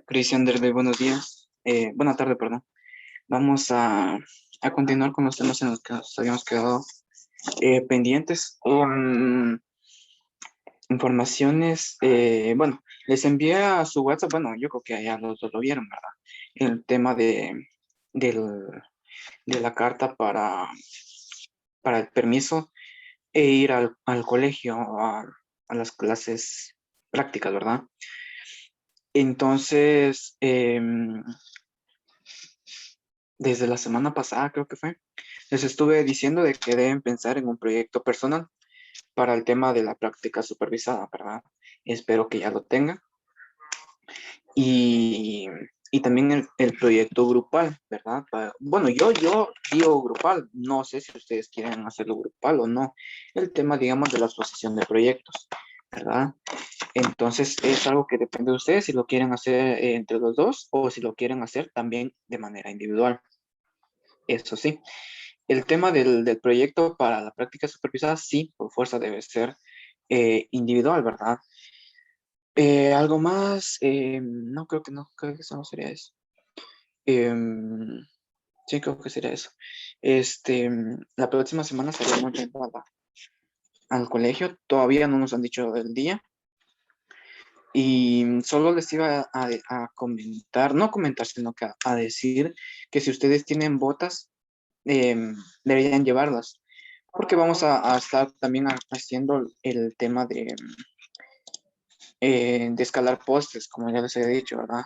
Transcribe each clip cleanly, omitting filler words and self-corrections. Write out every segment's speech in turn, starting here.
Cristian Derbe, buenos días. Buena tarde, perdón. Vamos a continuar con los temas en los que nos habíamos quedado pendientes. Informaciones, bueno, les envié a su WhatsApp, bueno, yo creo que ya los dos lo vieron, ¿verdad? El tema del- de la carta para el permiso e ir al colegio, a las clases prácticas, ¿verdad? Entonces, desde la semana pasada creo que fue, les estuve diciendo de que deben pensar en un proyecto personal para el tema de la práctica supervisada, ¿verdad? Espero que ya lo tengan. Y, y también el proyecto grupal, ¿verdad? Bueno, yo digo grupal, no sé si ustedes quieren hacerlo grupal o no. El tema, digamos, de la asociación de proyectos, ¿verdad? Entonces es algo que depende de ustedes si lo quieren hacer entre los dos o si lo quieren hacer también de manera individual. Eso sí. El tema del proyecto para la práctica supervisada, sí, por fuerza debe ser individual, ¿verdad? Algo más, no, creo que eso no sería eso. Em, sí, creo que sería eso. La próxima semana salimos yendo al colegio, todavía no nos han dicho el día, y solo les iba a comentar, no comentar, sino que a decir que si ustedes tienen botas, deberían llevarlas, porque vamos a estar también haciendo el tema de escalar postes, como ya les he dicho, ¿verdad?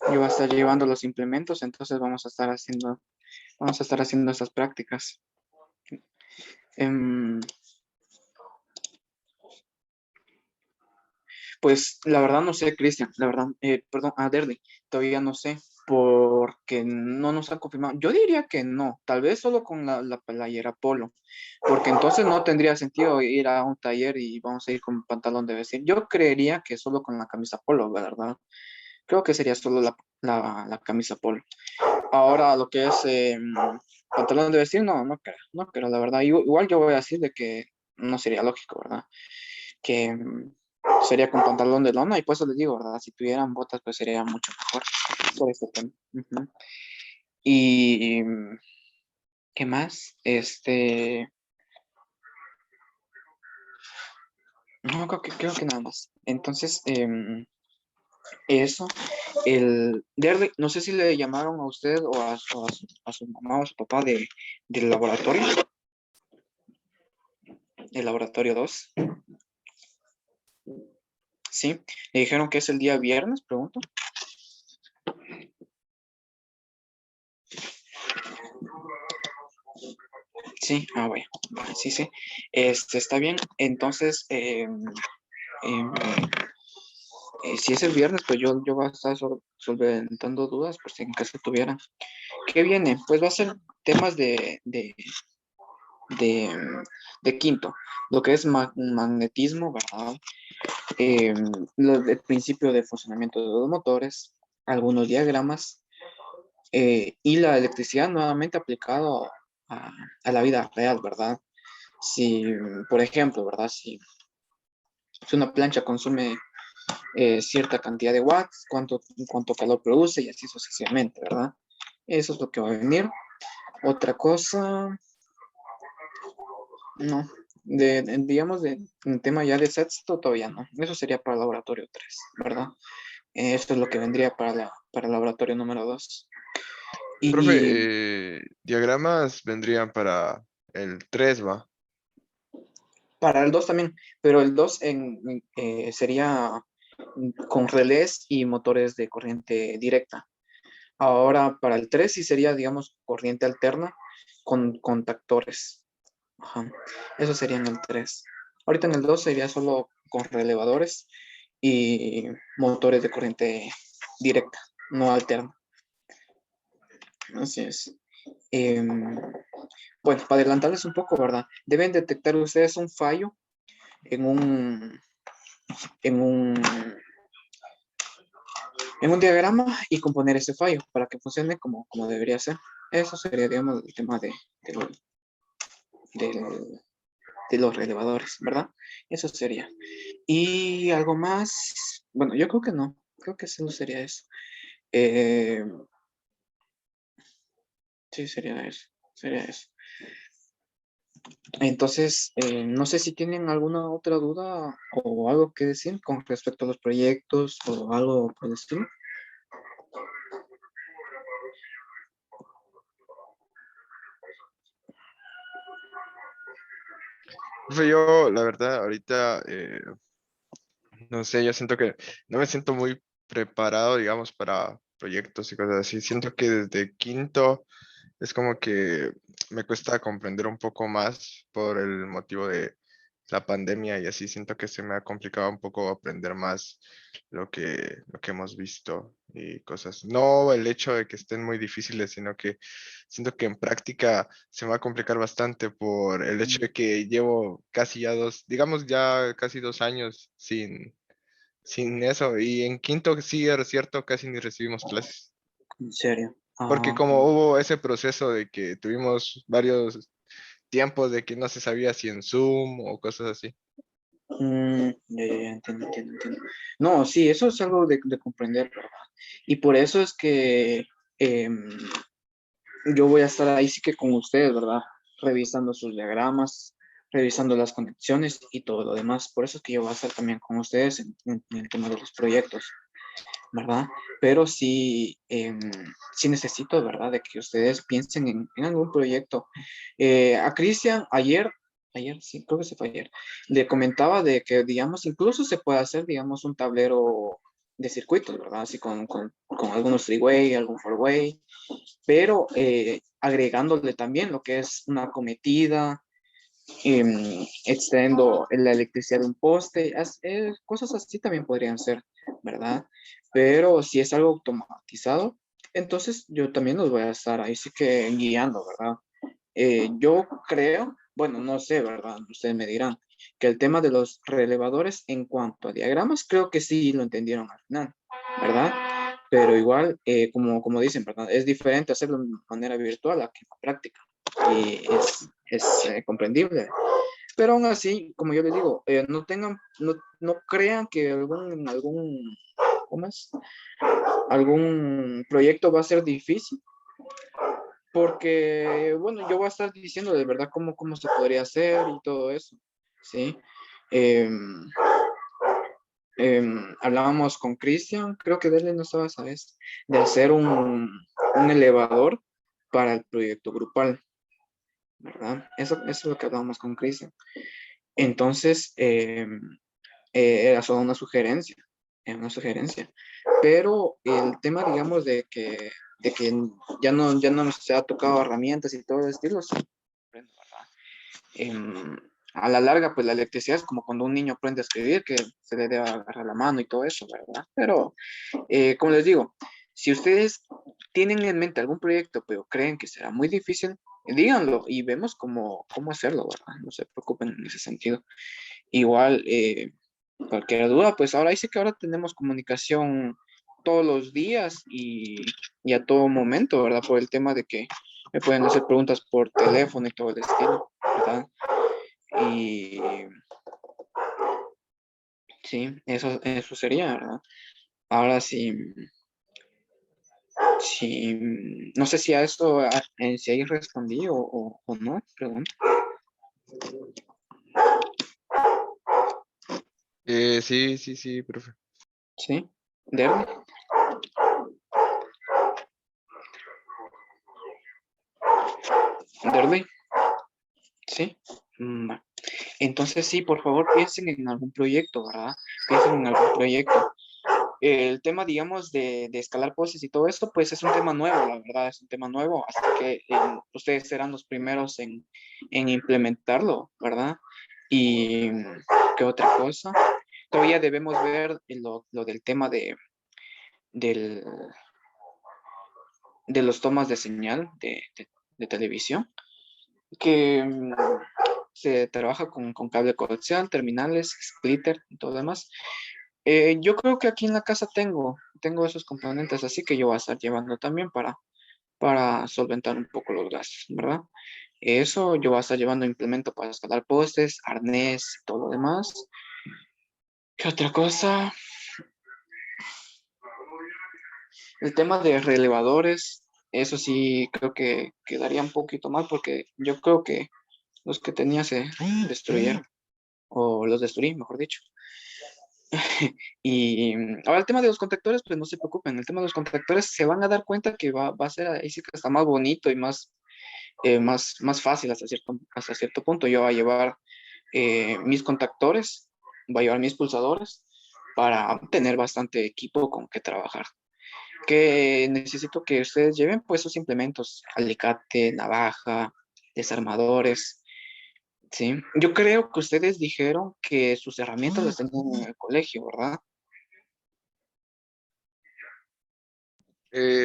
Yo voy a estar llevando los implementos, entonces vamos a estar haciendo esas prácticas. Em, pues la verdad no sé, Cristian, la verdad, perdón, Derly, todavía no sé, porque no nos han confirmado. Yo diría que no, tal vez solo con la playera polo, porque entonces no tendría sentido ir a un taller y vamos a ir con pantalón de vestir. Yo creería que solo con la camisa polo, ¿verdad? Creo que sería solo la camisa polo. Ahora lo que es pantalón de vestir, no creo, la verdad. Igual yo voy a decir de que no sería lógico, ¿verdad? Que sería con pantalón de lona y por eso les digo, ¿verdad? Si tuvieran botas, pues sería mucho mejor por este tema. Ujú. Y, ¿qué más? No, creo que nada más. Entonces, eso, no sé si le llamaron a usted o a su mamá o a su papá del laboratorio, el laboratorio 2. Sí, le dijeron que es el día viernes, pregunto. Sí, bueno, sí, sí. Está bien. Entonces, em, si es el viernes, pues yo voy a estar solventando dudas por si en caso tuvieran. ¿Qué viene? Pues va a ser temas de, de quinto, lo que es magnetismo, ¿verdad? El principio de funcionamiento de los motores, algunos diagramas y la electricidad nuevamente aplicado a, a la vida real, ¿verdad? Si, por ejemplo, ¿verdad? Si una plancha consume cierta cantidad de watts, cuánto calor produce y así sucesivamente, ¿verdad? Eso es lo que va a venir. Otra cosa, no, digamos, en tema ya de sexto, todavía no. Eso sería para el laboratorio 3, ¿verdad? Esto es lo que vendría para el laboratorio número 2. Y Profe, diagramas vendrían para el 3, ¿va? para el 2 también, pero el 2 sería con relés y motores de corriente directa. Ahora para el 3 sí sería, digamos, corriente alterna con contactores. Ajá. Eso sería en el 3. Ahorita en el 2 sería solo con relevadores y motores de corriente directa, no alterna. Así es. Em, bueno, para adelantarles un poco, ¿verdad? Deben detectar ustedes un fallo en en un, en un diagrama y componer ese fallo para que funcione como debería ser. Eso sería, digamos, el tema del, de los relevadores, ¿verdad? Eso sería. Y algo más, bueno, yo creo que no, creo que solo sería eso. Eh, sí, sería eso. Entonces, no sé si tienen alguna otra duda o algo que decir con respecto a los proyectos o algo por el estilo. Profe, yo, la verdad, ahorita, no sé, yo siento que no me siento muy preparado, digamos, para proyectos y cosas así. Siento que desde quinto es como que me cuesta comprender un poco más por el motivo de la pandemia y así siento que se me ha complicado un poco aprender más lo que hemos visto y cosas. No el hecho de que estén muy difíciles, sino que siento que en práctica se me va a complicar bastante por el hecho de que llevo casi ya digamos ya casi 2 años sin eso. Y en quinto sí era cierto, casi ni recibimos clases. En serio. Porque Ah, como hubo ese proceso de que tuvimos varios tiempos de que no se sabía si en Zoom o cosas así. ya, entiendo. No, sí, eso es algo de comprender, ¿verdad? Y por eso es que em, yo voy a estar ahí sí que con ustedes, ¿verdad? Revisando sus diagramas, revisando las conexiones y todo lo demás. Por eso es que yo voy a estar también con ustedes en el tema de los proyectos, ¿verdad? Pero sí, sí necesito, ¿verdad? De que ustedes piensen en algún proyecto. A Cristian, ayer, sí, creo que se fue ayer, le comentaba de que, digamos, incluso se puede hacer, digamos, un tablero de circuitos, ¿verdad? Así con algunos three-way, algún four-way, pero agregándole también lo que es una cometida, extrayendo la electricidad de un poste, cosas así también podrían ser, ¿verdad? Pero si es algo automatizado, entonces yo también los voy a estar ahí sí que guiando, ¿verdad? Yo creo, bueno, no sé, ¿verdad? Ustedes me dirán que el tema de los relevadores en cuanto a diagramas, creo que sí lo entendieron al final, ¿verdad? Pero igual, como dicen, ¿verdad? Es diferente hacerlo de manera virtual a que en la práctica. Y es comprendible. Pero aún así, como yo les digo, no crean que ¿cómo es? Algún proyecto va a ser difícil, porque, bueno, yo voy a estar diciendo de verdad cómo se podría hacer y todo eso, ¿sí? Em, Hablábamos con Cristian, creo que de él no estaba, ¿sabes? De hacer un elevador para el proyecto grupal, ¿verdad? Eso es lo que hablábamos con Cristian. Entonces, era solo una sugerencia, era una sugerencia. Pero el tema, digamos, de que ya no se ha tocado herramientas y todo el estilo, sí, ¿verdad? Em, a la larga, pues la electricidad es como cuando un niño aprende a escribir, que se le debe agarrar la mano y todo eso, ¿verdad? Pero, como les digo, si ustedes tienen en mente algún proyecto, pero creen que será muy difícil, díganlo y vemos cómo hacerlo, ¿verdad? No se preocupen en ese sentido. Igual, cualquier duda, pues ahora dice que ahora tenemos comunicación todos los días y a todo momento, ¿verdad? Por el tema de que me pueden hacer preguntas por teléfono y todo el estilo, ¿verdad? Y sí, eso sería, ¿verdad? Ahora sí, sí, no sé si a eso, si ahí respondí o no, pregunta. Sí, sí, sí, profe. Sí, Derby, Derby, sí. Va. Entonces sí, por favor, piensen en algún proyecto, ¿verdad? Piensen en algún proyecto. El tema, digamos, de escalar poses y todo esto, pues es un tema nuevo, la verdad, es un tema nuevo, así que ustedes serán los primeros en implementarlo, ¿verdad? Y qué otra cosa. Todavía debemos ver lo del tema del, de los tomas de señal de televisión, que se trabaja con cable coaxial, terminales, splitter y todo lo demás. Yo creo que aquí en la casa tengo esos componentes, así que yo voy a estar llevando también para solventar un poco los gastos, ¿verdad? Eso yo voy a estar llevando implemento para escalar postes, arnés y todo lo demás. ¿Qué otra cosa? El tema de relevadores, eso sí creo que quedaría un poquito mal porque yo creo que los que tenía se destruyeron, o los destruí, mejor dicho. Y ahora el tema de los contactores, pues no se preocupen, el tema de los contactores se van a dar cuenta que va a ser ahí sí que está más bonito y más fácil hasta cierto punto. Yo voy a llevar mis contactores, voy a llevar mis pulsadores para tener bastante equipo con que trabajar. Que necesito que ustedes lleven pues sus implementos, alicate, navaja, desarmadores, ¿sí? Yo creo que ustedes dijeron que sus herramientas las tenían en el colegio, ¿verdad?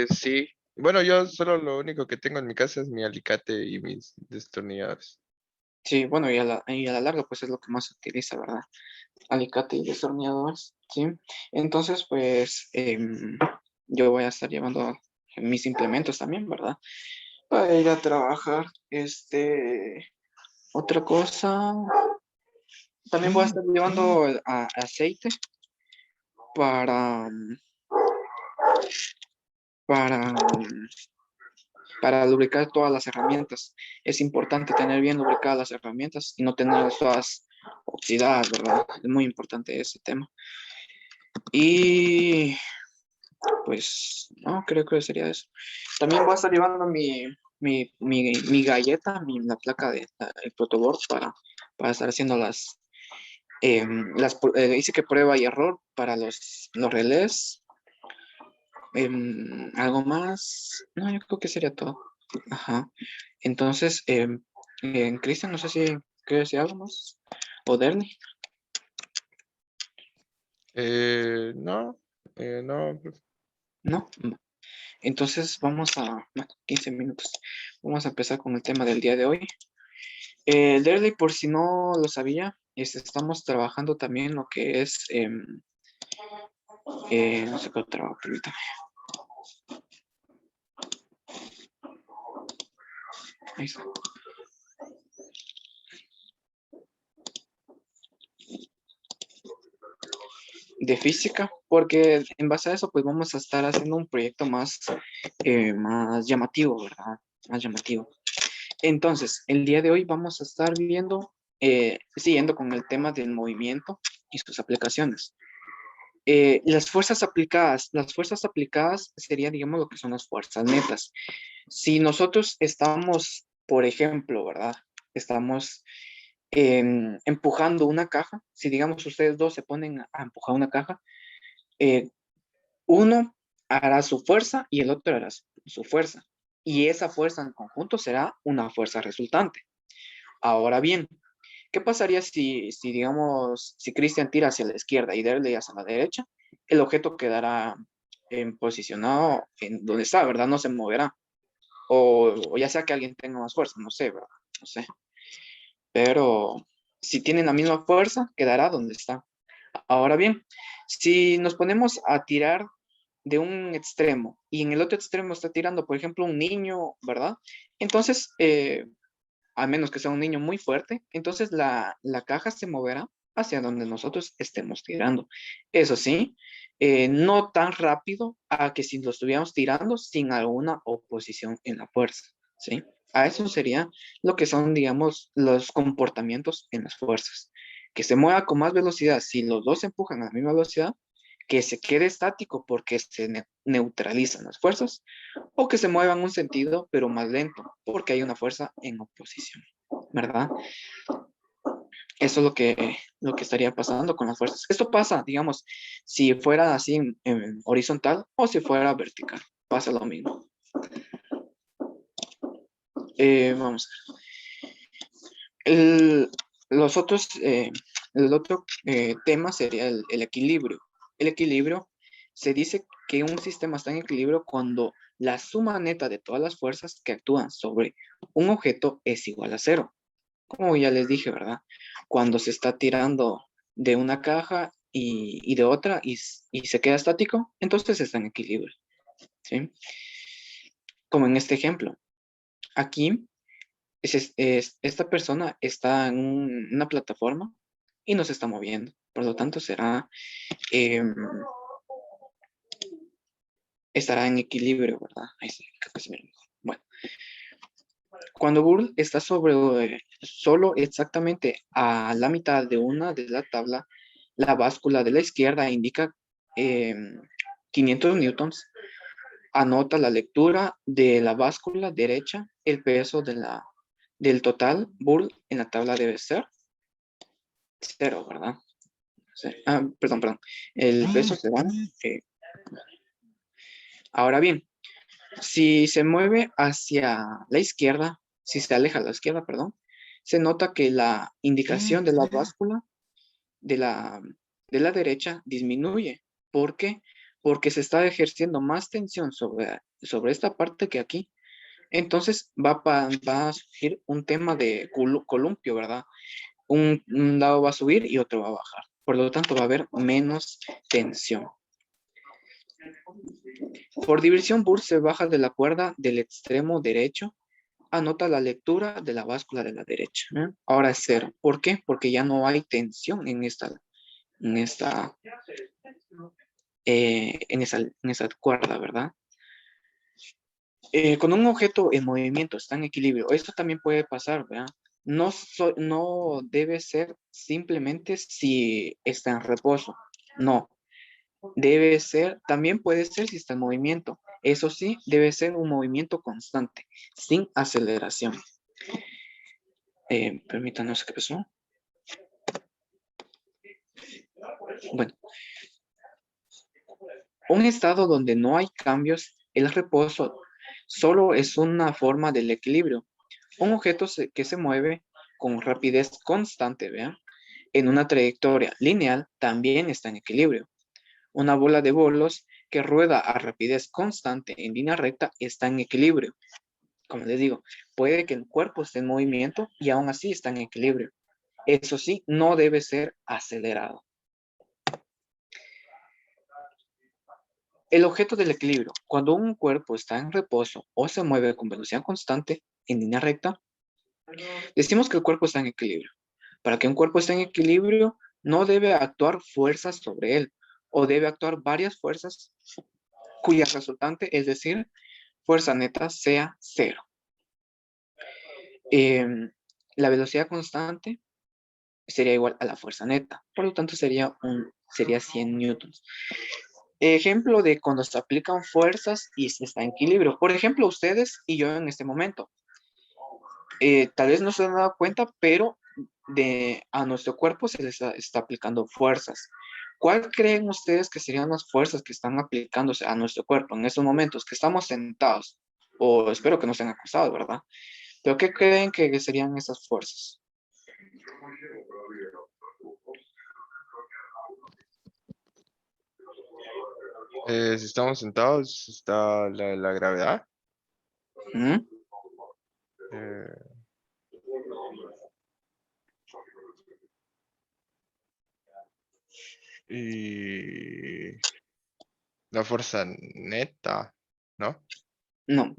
Sí. Bueno, yo solo lo único que tengo en mi casa es mi alicate y mis destornilladores. Sí, bueno, y a la larga pues es lo que más se utiliza, ¿verdad? Alicate y destornilladores, ¿sí? Entonces pues yo voy a estar llevando mis implementos también, ¿verdad? Para ir a trabajar, otra cosa, también voy a estar llevando aceite para, para, para lubricar todas las herramientas. Es importante tener bien lubricadas las herramientas y no tenerlas todas oxidadas, ¿verdad? Es muy importante ese tema. Y pues, no, creo que sería eso. También voy a estar llevando mi galleta, la placa de el protoboard para estar haciendo dice que prueba y error para los relés. Algo más, no, yo creo que sería todo. Ajá. Entonces, Cristian, no sé si quieres decir algo más. O Derny, No, no, pues, ¿no? Entonces vamos bueno, 15 minutos. Vamos a empezar con el tema del día de hoy. Derny, por si no lo sabía, estamos trabajando también lo que es, no sé qué trabajo, permítame. Ahí está. De física, porque en base a eso, pues vamos a estar haciendo un proyecto más llamativo, ¿verdad? Más llamativo. Entonces, el día de hoy vamos a estar viendo, siguiendo con el tema del movimiento y sus aplicaciones. Las fuerzas aplicadas serían, digamos, lo que son las fuerzas netas. Si nosotros estamos, por ejemplo, ¿verdad? Estamos empujando una caja, si digamos ustedes dos se ponen a empujar una caja, eh, uno hará su fuerza y el otro hará su fuerza. Y esa fuerza en conjunto será una fuerza resultante. Ahora bien, ¿qué pasaría si digamos, si Cristian tira hacia la izquierda y Derley hacia la derecha? El objeto quedará posicionado en donde está, ¿verdad? No se moverá. O ya sea que alguien tenga más fuerza, no sé, ¿verdad? No sé. Pero si tienen la misma fuerza, quedará donde está. Ahora bien, si nos ponemos a tirar de un extremo y en el otro extremo está tirando, por ejemplo, un niño, ¿verdad? Entonces, a menos que sea un niño muy fuerte, entonces la caja se moverá hacia donde nosotros estemos tirando. Eso sí, no tan rápido a que si lo estuviéramos tirando sin alguna oposición en la fuerza, ¿sí? A eso sería lo que son, digamos, los comportamientos en las fuerzas. Que se mueva con más velocidad si los dos se empujan a la misma velocidad, que se quede estático porque se neutralizan las fuerzas, o que se mueva en un sentido pero más lento porque hay una fuerza en oposición, ¿verdad? Eso es lo que estaría pasando con las fuerzas. Esto pasa, digamos, si fuera así en horizontal o si fuera vertical, pasa lo mismo. Vamos a ver. El, los otros, el otro tema sería el equilibrio. El equilibrio se dice que un sistema está en equilibrio cuando la suma neta de todas las fuerzas que actúan sobre un objeto es igual a cero. Como ya les dije, ¿verdad? Cuando se está tirando de una caja y de otra y se queda estático, entonces está en equilibrio, ¿sí? Como en este ejemplo. Aquí esta persona está en una plataforma y no se está moviendo. Por lo tanto, estará en equilibrio, ¿verdad? Ahí sí, creo que se mira mejor. Bueno, cuando Burl está solo exactamente a la mitad de una de la tabla, la báscula de la izquierda indica 500 newtons. Anota la lectura de la báscula derecha, el peso del total Burl en la tabla debe ser 0, ¿verdad? Sí. Perdón. El peso será. Ahora bien, si se mueve hacia la izquierda, si se aleja a la izquierda, perdón, se nota que la indicación de la báscula de la derecha disminuye. ¿Por qué? Porque se está ejerciendo más tensión sobre esta parte que aquí. Entonces va a surgir un tema de columpio, ¿verdad? Un lado va a subir y otro va a bajar. Por lo tanto, va a haber menos tensión. Por diversión, Burr se baja de la cuerda del extremo derecho. Anota la lectura de la báscula de la derecha. Ahora es 0. ¿Por qué? Porque ya no hay tensión en esa cuerda, ¿verdad? Con un objeto en movimiento está en equilibrio. Esto también puede pasar, ¿verdad? No debe ser simplemente si está en reposo. No. Debe ser, también puede ser si está en movimiento. Eso sí, debe ser un movimiento constante, sin aceleración. Permítanos, ¿qué pasó? Bueno, un estado donde no hay cambios, el reposo solo es una forma del equilibrio. Un objeto que se mueve con rapidez constante, ¿vean? En una trayectoria lineal también está en equilibrio. Una bola de bolos que rueda a rapidez constante en línea recta está en equilibrio. Como les digo, puede que el cuerpo esté en movimiento y aún así está en equilibrio. Eso sí, no debe ser acelerado. El objeto del equilibrio. Cuando un cuerpo está en reposo o se mueve con velocidad constante en línea recta, decimos que el cuerpo está en equilibrio. Para que un cuerpo esté en equilibrio, no debe actuar fuerzas sobre él o debe actuar varias fuerzas cuya resultante, es decir, fuerza neta, sea 0. La velocidad constante sería igual a la fuerza neta. Por lo tanto, sería 100 newtons. Ejemplo de cuando se aplican fuerzas y se está en equilibrio. Por ejemplo, ustedes y yo en este momento. Tal vez no se han dado cuenta, pero a nuestro cuerpo se les está aplicando fuerzas. ¿Cuál creen ustedes que serían las fuerzas que están aplicándose a nuestro cuerpo en estos momentos que estamos sentados? O espero que no estén acostados, ¿verdad? ¿Pero qué creen que serían esas fuerzas? Si estamos sentados, está la gravedad. ¿Mm? eh, y la fuerza neta, ¿no? No.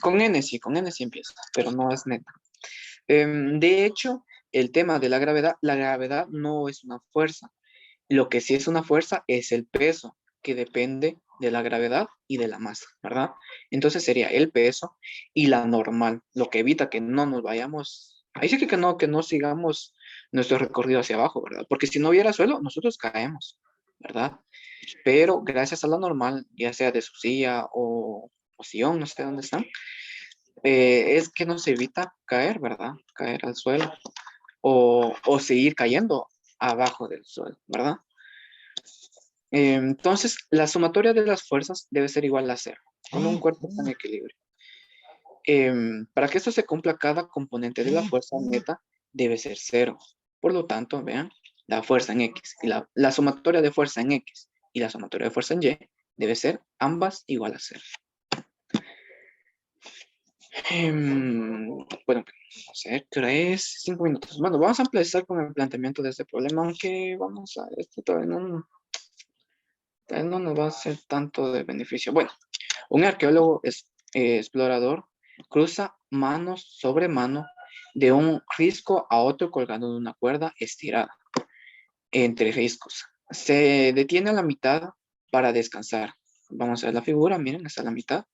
Con N sí empieza, pero no es neta. De hecho, el tema de la gravedad no es una fuerza. Lo que sí es una fuerza es el peso, que depende de la gravedad y de la masa, ¿verdad? Entonces sería el peso y la normal, lo que evita que no nos vayamos, ahí sí que no sigamos nuestro recorrido hacia abajo, ¿verdad? Porque si no hubiera suelo, nosotros caemos, ¿verdad? Pero gracias a la normal, ya sea de su silla o sillón, no sé dónde están, es que nos evita caer, ¿verdad? Caer al suelo o seguir cayendo abajo del suelo, ¿verdad? Entonces, la sumatoria de las fuerzas debe ser igual a 0, con un cuerpo en equilibrio. Para que esto se cumpla, cada componente de la fuerza neta debe ser 0. Por lo tanto, vean, la fuerza en X y la sumatoria de fuerza en X y la sumatoria de fuerza en Y debe ser ambas igual a 0. Bueno, vamos a ver, 5 minutos. Bueno, vamos a empezar con el planteamiento de este problema, aunque vamos a, esto todavía no nos va a ser tanto de beneficio. Bueno, un arqueólogo explorador cruza mano sobre mano de un risco a otro colgando de una cuerda estirada entre riscos. Se detiene a la mitad para descansar. Vamos a ver la figura, miren, está a la mitad.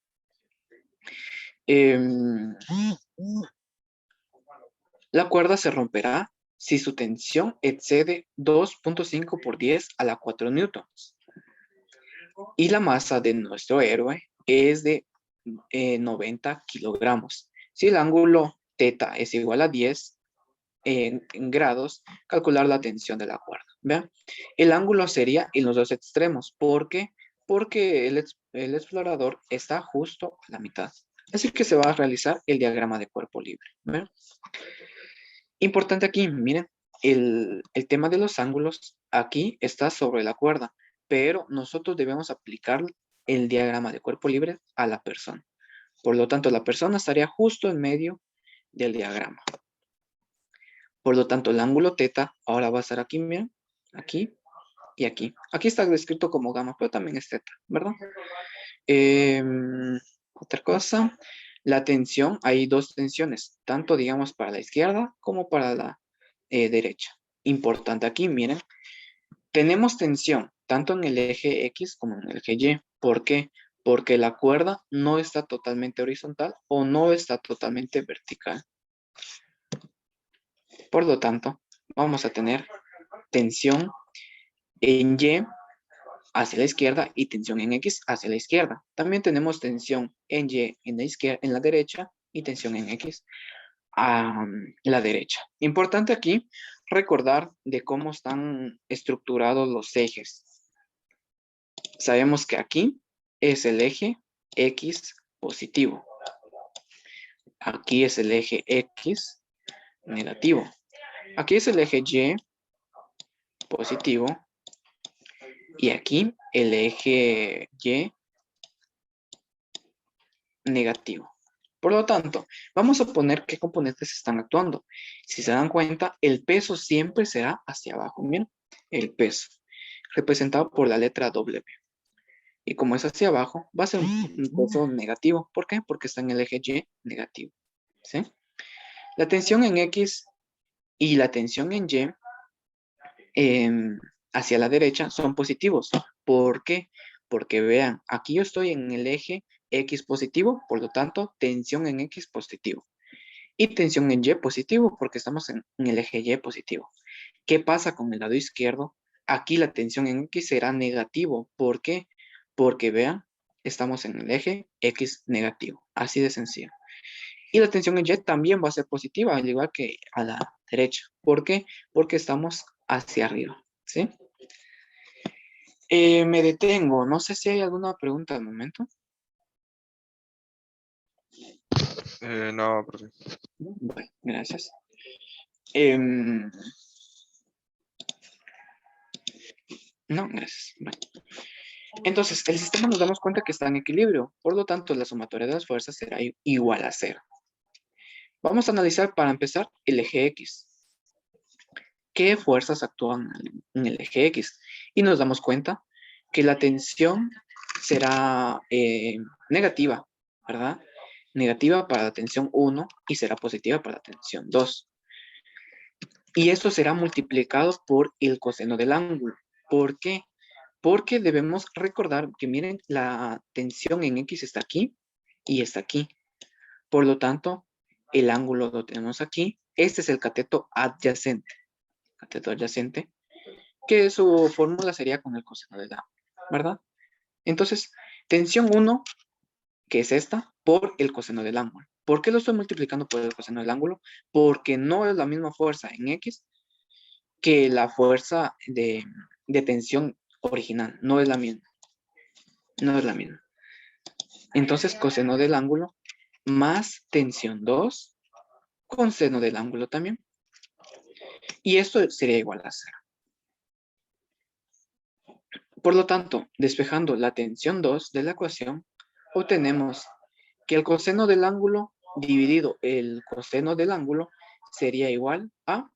La cuerda se romperá si su tensión excede 2.5 por 10 a la 4 newtons. Y la masa de nuestro héroe es de 90 kilogramos. Si el ángulo θ es igual a 10 en grados, calcular la tensión de la cuerda. ¿Vean? El ángulo sería en los dos extremos. ¿Por qué? Porque el explorador está justo a la mitad. Así que se va a realizar el diagrama de cuerpo libre. ¿Vean? Importante aquí, miren, el tema de los ángulos aquí está sobre la cuerda, pero nosotros debemos aplicar el diagrama de cuerpo libre a la persona. Por lo tanto, la persona estaría justo en medio del diagrama. Por lo tanto, el ángulo θ ahora va a estar aquí, miren, aquí y aquí. Aquí está descrito como gamma, pero también es θ, ¿verdad? Otra cosa, la tensión, hay dos tensiones, tanto digamos para la izquierda como para la derecha. Importante aquí, miren, tenemos tensión tanto en el eje X como en el eje Y. ¿Por qué? Porque la cuerda no está totalmente horizontal o no está totalmente vertical. Por lo tanto, vamos a tener tensión en Y hacia la izquierda y tensión en X hacia la izquierda. También tenemos tensión en Y en la izquierda, en la derecha y tensión en X a la derecha. Importante aquí recordar de cómo están estructurados los ejes. Sabemos que aquí es el eje X positivo. Aquí es el eje X negativo. Aquí es el eje Y positivo. Y aquí el eje Y negativo. Por lo tanto, vamos a poner qué componentes están actuando. Si se dan cuenta, el peso siempre será hacia abajo. Miren, el peso, representado por la letra W. Y como es hacia abajo, va a ser un peso negativo. ¿Por qué? Porque está en el eje Y negativo. ¿Sí? La tensión en X y la tensión en Y hacia la derecha son positivos. ¿Por qué? Porque vean, aquí yo estoy en el eje X positivo, por lo tanto, tensión en X positivo. Y tensión en Y positivo, porque estamos en el eje Y positivo. ¿Qué pasa con el lado izquierdo? Aquí la tensión en X será negativo. ¿Por qué? Porque vean, estamos en el eje X negativo. Así de sencillo. Y la tensión en Y también va a ser positiva, al igual que a la derecha. ¿Por qué? Porque estamos hacia arriba. ¿Sí? Me detengo. No sé si hay alguna pregunta al momento. No, profe. Bueno, gracias. No, gracias. Bueno. Entonces, el sistema nos damos cuenta que está en equilibrio. Por lo tanto, la sumatoria de las fuerzas será igual a 0. Vamos a analizar para empezar el eje X. ¿Qué fuerzas actúan en el eje X? Y nos damos cuenta que la tensión será negativa, ¿verdad? Negativa para la tensión 1 y será positiva para la tensión 2. Y esto será multiplicado por el coseno del ángulo. ¿Por qué? Porque debemos recordar que miren, la tensión en X está aquí y está aquí. Por lo tanto, el ángulo lo tenemos aquí. Este es el cateto adyacente. Cateto adyacente, que su fórmula sería con el coseno del ángulo, ¿verdad? Entonces, tensión 1, que es esta, por el coseno del ángulo. ¿Por qué lo estoy multiplicando por el coseno del ángulo? Porque no es la misma fuerza en X que la fuerza de tensión original. No es la misma. No es la misma. Entonces, coseno del ángulo más tensión 2 con seno del ángulo también. Y esto sería igual a 0. Por lo tanto, despejando la tensión 2 de la ecuación, obtenemos que el coseno del ángulo dividido el coseno del ángulo sería igual a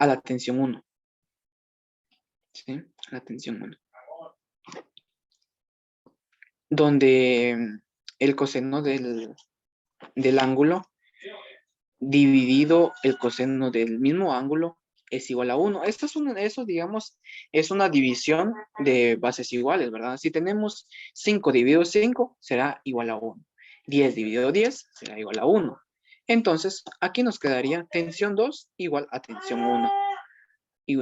la tensión 1. ¿Sí? A la tensión 1. Donde el coseno del del ángulo dividido el coseno del mismo ángulo es igual a 1. Eso, digamos, es una división de bases iguales, ¿verdad? Si tenemos 5 dividido 5, será igual a 1. 10 dividido 10 será igual a 1. Entonces, aquí nos quedaría tensión 2 igual a tensión 1. Y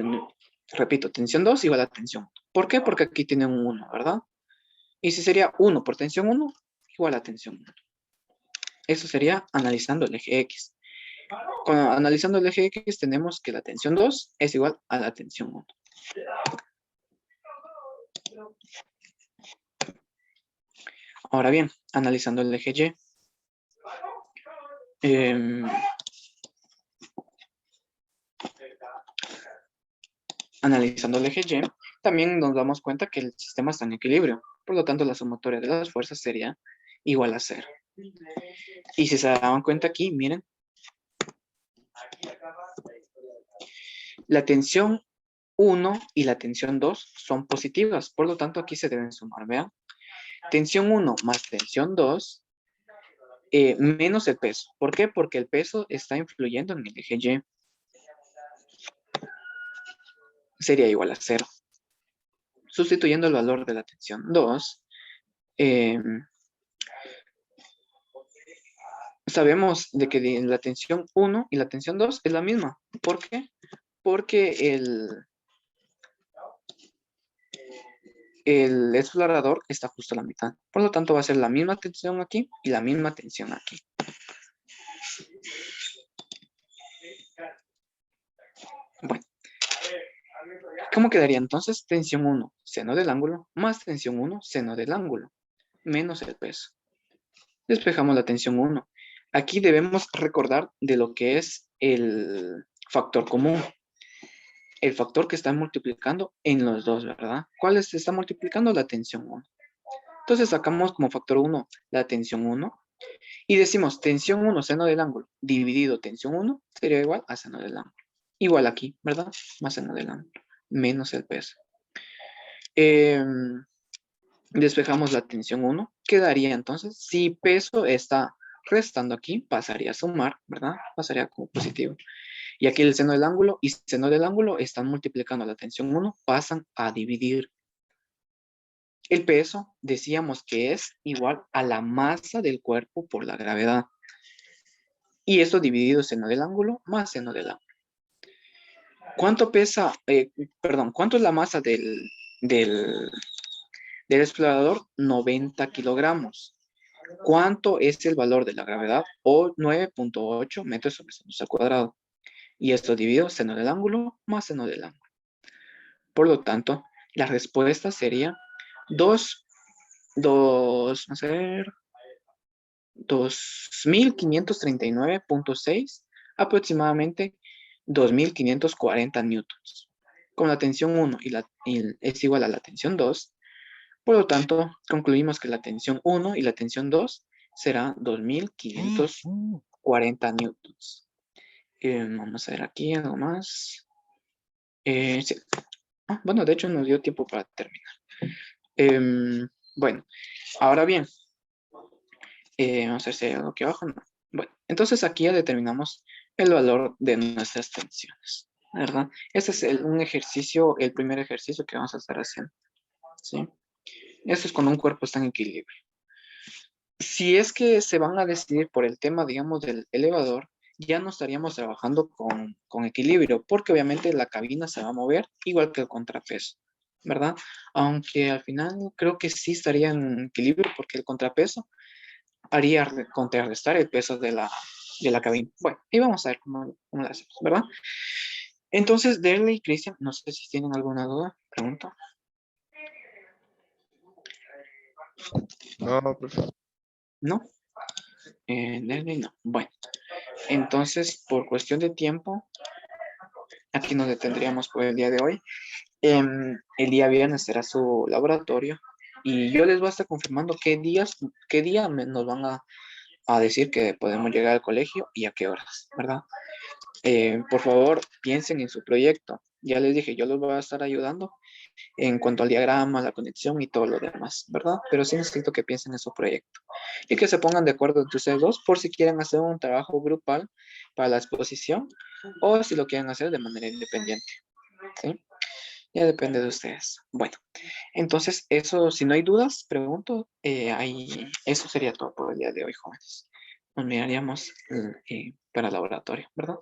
repito, tensión 2 igual a tensión 1. ¿Por qué? Porque aquí tiene un 1, ¿verdad? Y si sería 1 por tensión 1, igual a tensión 1. Eso sería analizando el eje X. Analizando el eje X tenemos que la tensión 2 es igual a la tensión 1. Ahora bien, analizando el eje Y. Analizando el eje Y, también nos damos cuenta que el sistema está en equilibrio. Por lo tanto, la sumatoria de las fuerzas sería igual a 0. Y si se daban cuenta aquí, miren. La tensión 1 y la tensión 2 son positivas. Por lo tanto, aquí se deben sumar, vean. Tensión 1 más tensión 2 menos el peso. ¿Por qué? Porque el peso está influyendo en el eje Y. Sería igual a 0. Sustituyendo el valor de la tensión 2, sabemos de que la tensión 1 y la tensión 2 es la misma. ¿Por qué? Porque el explorador está justo a la mitad. Por lo tanto, va a ser la misma tensión aquí y la misma tensión aquí. Bueno. ¿Cómo quedaría entonces? Tensión 1, seno del ángulo, más tensión 1, seno del ángulo, menos el peso. Despejamos la tensión 1. Aquí debemos recordar de lo que es el factor común. El factor que está multiplicando en los dos, ¿verdad? ¿Cuál se está multiplicando? La tensión 1. Entonces sacamos como factor 1 la tensión 1 y decimos tensión 1 seno del ángulo dividido tensión 1 sería igual a seno del ángulo. Igual aquí, ¿verdad? Más seno del ángulo, menos el peso. Despejamos la tensión 1. Quedaría entonces, si peso está restando aquí, pasaría a sumar, ¿verdad? Pasaría como positivo. Y aquí el seno del ángulo y seno del ángulo están multiplicando la tensión 1, pasan a dividir. El peso decíamos que es igual a la masa del cuerpo por la gravedad. Y esto dividido seno del ángulo más seno del ángulo. ¿Cuánto pesa, cuánto es la masa del explorador? 90 kilogramos. ¿Cuánto es el valor de la gravedad? O 9.8 metros sobre segundo al cuadrado. Y esto dividido seno del ángulo más seno del ángulo. Por lo tanto, la respuesta sería 2539.6, aproximadamente 2540 newtons. Con la tensión 1 es igual a la tensión 2, por lo tanto, concluimos que la tensión 1 y la tensión 2 será 2540 newtons. Vamos a ver aquí algo más. Sí. Bueno, de hecho nos dio tiempo para terminar. Bueno, ahora bien, vamos a ver si hay algo aquí abajo. No. Bueno, entonces aquí ya determinamos el valor de nuestras tensiones, ¿verdad? Este es un ejercicio, el primer ejercicio que vamos a estar haciendo, ¿sí? Esto es cuando un cuerpo está en equilibrio. Si es que se van a decidir por el tema, digamos, del elevador, ya no estaríamos trabajando con equilibrio, porque obviamente la cabina se va a mover igual que el contrapeso, ¿verdad? Aunque al final creo que sí estaría en equilibrio porque el contrapeso haría contrarrestar el peso de la cabina. Bueno, y vamos a ver cómo lo hacemos, ¿verdad? Entonces, Derley y Christian, no sé si tienen alguna duda, pregunta. No, perfecto. ¿No? Derley, no. Bueno, entonces, por cuestión de tiempo, aquí nos detendríamos por el día de hoy. El día viernes será su laboratorio y yo les voy a estar confirmando qué día nos van a decir que podemos llegar al colegio y a qué horas, ¿verdad? Por favor, piensen en su proyecto. Ya les dije, yo los voy a estar ayudando en cuanto al diagrama, la conexión y todo lo demás, ¿verdad? Pero sí necesito que piensen en su proyecto y que se pongan de acuerdo entre ustedes dos por si quieren hacer un trabajo grupal para la exposición o si lo quieren hacer de manera independiente, ¿sí? Ya depende de ustedes. Bueno, entonces eso, si no hay dudas, pregunto, ahí, eso sería todo por el día de hoy, jóvenes. Nos miraríamos para el laboratorio, ¿verdad?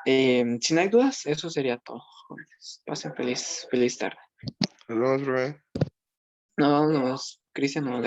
Si no hay dudas, eso sería todo, jóvenes. Pasen feliz tarde. Nos vemos, profe. Nos vemos, Cristian, no,